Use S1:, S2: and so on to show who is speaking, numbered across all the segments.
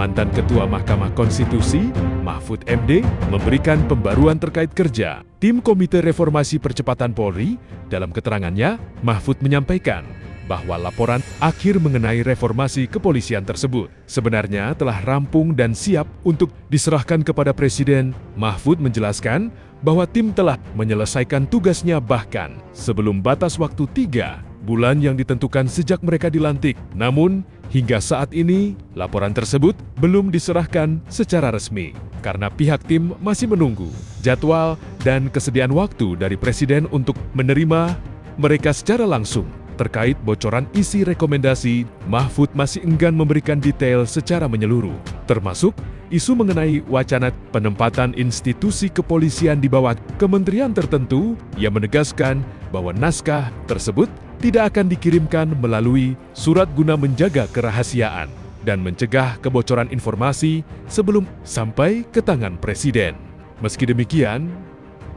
S1: Mantan Ketua Mahkamah Konstitusi, Mahfud MD, memberikan pembaruan terkait kerja Tim Komite Reformasi Percepatan Polri. Dalam keterangannya, Mahfud menyampaikan bahwa laporan akhir mengenai reformasi kepolisian tersebut sebenarnya telah rampung dan siap untuk diserahkan kepada Presiden. Mahfud menjelaskan bahwa tim telah menyelesaikan tugasnya bahkan sebelum batas waktu 3 bulan yang ditentukan sejak mereka dilantik. Namun, hingga saat ini, laporan tersebut belum diserahkan secara resmi karena pihak tim masih menunggu jadwal dan kesediaan waktu dari Presiden untuk menerima mereka secara langsung. Terkait bocoran isi rekomendasi, Mahfud masih enggan memberikan detail secara menyeluruh, termasuk isu mengenai wacana penempatan institusi kepolisian di bawah kementerian tertentu. Ia menegaskan bahwa naskah tersebut tidak akan dikirimkan melalui surat guna menjaga kerahasiaan dan mencegah kebocoran informasi sebelum sampai ke tangan Presiden. Meski demikian,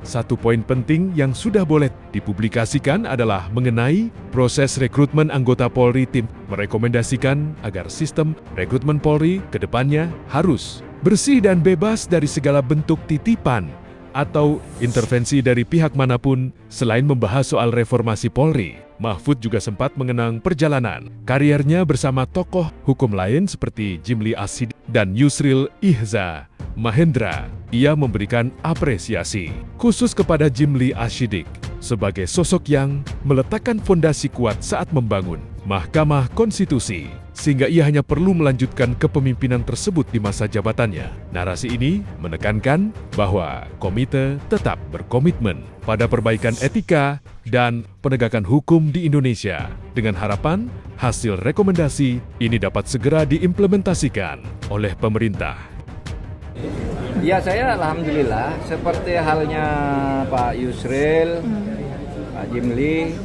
S1: satu poin penting yang sudah boleh dipublikasikan adalah mengenai proses rekrutmen anggota Polri. Tim merekomendasikan agar sistem rekrutmen Polri ke depannya harus bersih dan bebas dari segala bentuk titipan atau intervensi dari pihak manapun. Selain membahas soal reformasi Polri, Mahfud juga sempat mengenang perjalanan kariernya bersama tokoh hukum lain seperti Jimli Asyidik dan Yusril Ihza Mahendra. Ia memberikan apresiasi khusus kepada Jimli Asyidik sebagai sosok yang meletakkan fondasi kuat saat membangun Mahkamah Konstitusi, sehingga ia hanya perlu melanjutkan kepemimpinan tersebut di masa jabatannya. Narasi ini menekankan bahwa komite tetap berkomitmen pada perbaikan etika dan penegakan hukum di Indonesia, dengan harapan hasil rekomendasi ini dapat segera diimplementasikan oleh pemerintah.
S2: Ya, saya alhamdulillah seperti halnya Pak Yusril, Pak Jimli.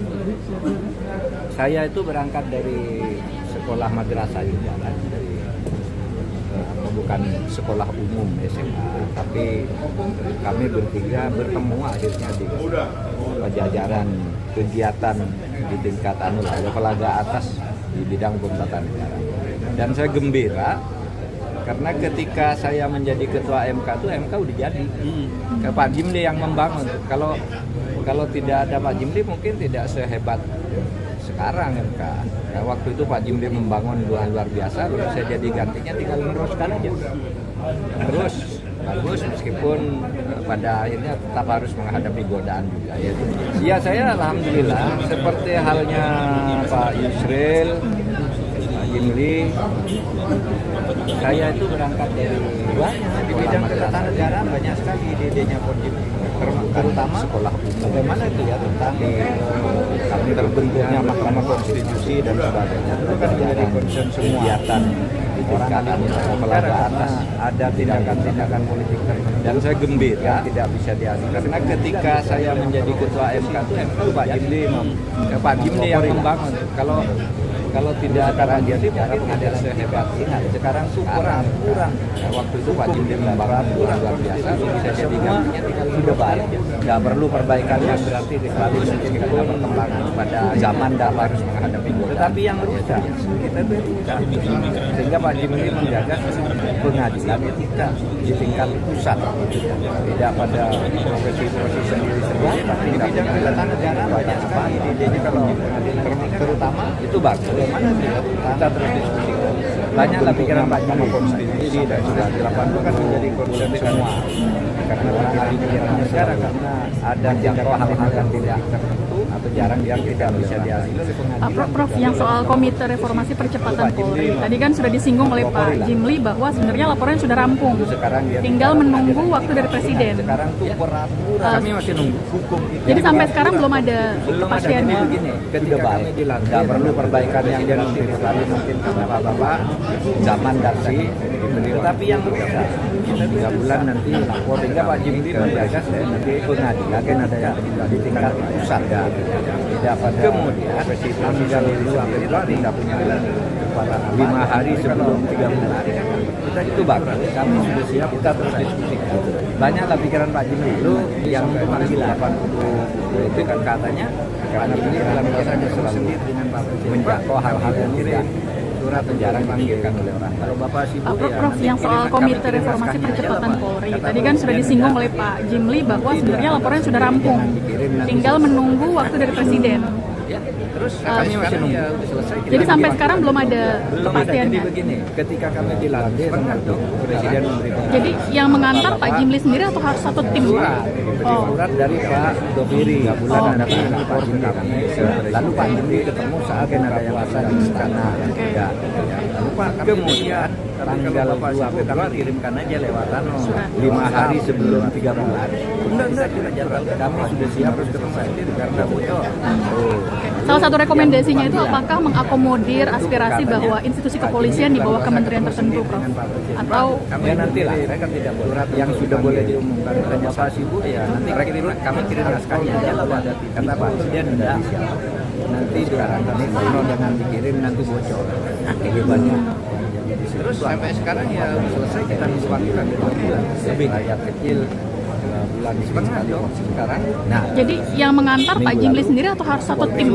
S2: Saya itu berangkat dari sekolah madrasah juga, dari bukan sekolah umum SMA, tapi kami bertiga bertemu akhirnya di jajaran kegiatan di tingkat level agak atas di bidang hukum tata negara. Dan saya gembira karena ketika saya menjadi ketua MK itu MK udah jadi. Ke Pak Jimli yang membangun. Kalau tidak ada Pak Jimli mungkin tidak sehebat sekarang MK. Nah, waktu itu Pak Jimli membangun luar biasa, lalu saya jadi gantinya tinggal meneruskan aja. Terus bagus meskipun pada akhirnya tetap harus menghadapi godaan juga. Ya saya alhamdulillah seperti halnya Pak Yusril, Pak Jimli. Saya itu berangkat dari di bidang ketatanegaraan banyak sekali ide-idenya Pak Jimli, terutama sekolah umum. Bagaimana itu ya tentang kami terbentuknya Mahkamah Konstitusi dan sebagainya. Itu kan menjadi concern semua kegiatan di tingkatan level atas ada tindakan-tindakan politik tertentu. Dan saya gembira tidak bisa dialihkan karena ketika saya menjadi ketua MK itu Pak Jimli yang membangun. Kalau tidak ada dia mungkin ada sehebat ini. Sekarang tuh kurang. Nah, waktu itu Pak Jimli membangun luar biasa, bisa jadi gantinya tinggal sudah baik. Nggak perlu perbaikan yang berarti dikali meskipun perkembangan pada zaman dan harus menghadapi godaan. Tetapi yang rusak kita berikan. Sehingga Pak Jimli menjaga pengadilan etika di tingkat pusat, tidak pada profesi-profesi sendiri-sendiri. Di bidang ketatanegaraan banyak sekali ide-idenya kalau terutama itu bagus. Bagaimana kita terus diskusikan. Banyaklah pikiran Mahkamah Konstitusi dan sudah dilakukan kan menjadi concern semua. Karena ahli pikiran negara karena ada jangkau hal-hal yang tidak tertentu atau jarang yang tidak bisa diadili oleh pengadilan.
S3: Prof, yang soal Komite Reformasi Percepatan Polri, tadi kan sudah disinggung oleh Pak Jimli bahwa sebenarnya laporannya sudah rampung, tinggal menunggu waktu dari Presiden.
S2: Sekarang tuh peraturan kami masih nunggu hukum.
S3: Jadi sampai sekarang belum ada kepastiannya.
S2: Begini, ketika kami dilantik, nggak perlu perbaikan yang dia nanti sekali mungkin karena Bapak zaman darsi, tetapi yang kita 3 bulan nanti lapor sehingga Pak Jimli menjaga nanti pengadilan kan ada yang di tingkat pusat ya. Tidak pada kemudian Presiden itu tidak punya 5 hari sebelum 3 bulan. Kita itu bagus, kami sudah siap, kita terus diskusi. Banyaklah pikiran Pak Jimli itu yang memanggil 80 itu kan katanya karena ini dalam bahasa sendiri dengan Pak Presiden menjangkau hal-hal yang tidak surat jarang dipanggilkan oleh orang. Kalau Bapak sibuk
S3: Prof, yang soal Komite Reformasi Percepatan Polri, tadi kan sudah disinggung oleh Pak Jimli bahwa sebenarnya laporannya sudah rampung, tinggal menunggu waktu dari Presiden.
S2: Ya, terus kami masih nunggu. Ya, udah selesai.
S3: Jadi sampai sekarang belum ada kepastiannya.
S2: Jadi begini, ketika kami dilantik, Presiden memberi pengarahan.
S3: Jadi yang mengantar Pak Jimli sendiri atau harus satu tim?
S2: Surat dari Pak Doviri, bulan ada Pak Jimli. Lalu Pak Jimli ketemu saat buka puasa di istana. Ya. Lalu Pak kemudian tanggal 2 Februari kirimkan aja lewat 5 hari sebelum 3 bulan. Enggak kita jadwal. Kami sudah siap harus ketemu sendiri karena bocor.
S3: Salah satu rekomendasinya itu apakah mengakomodir aspirasi bahwa institusi kepolisian di bawah kementerian tertentu, Prof? Atau
S2: ya nantilah, saya kan tidak boleh yang sudah boleh diumumkan oleh Bapak Sibuk ya nanti kami kirim naskahnya aja lalu ada kata Pak Presiden enggak nanti sekarang kalau dengan dikirim nanti bocor hebatnya. Terus sampai sekarang ya selesai kita waktukan 2 bulan lebih rakyat kecil bulan setengah sekarang. Nah,
S3: jadi yang mengantar Pak Jimli sendiri atau harus satu tim?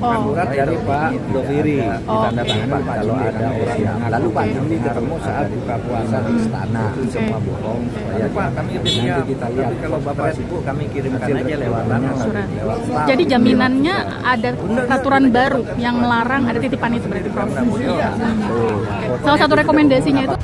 S2: Surat dari Pak Doviri ditandatangani kalau ada orang yang lalu Pak Jimli ketemu saat buka puasa di istana semua bohong. Ya Pak kami nanti kita lihat kalau Bapak sibuk kami kirimkan aja lewat
S3: surat. Jadi jaminannya ada peraturan baru yang melarang ada titipan itu berarti, Prof? Salah satu rekomendasinya itu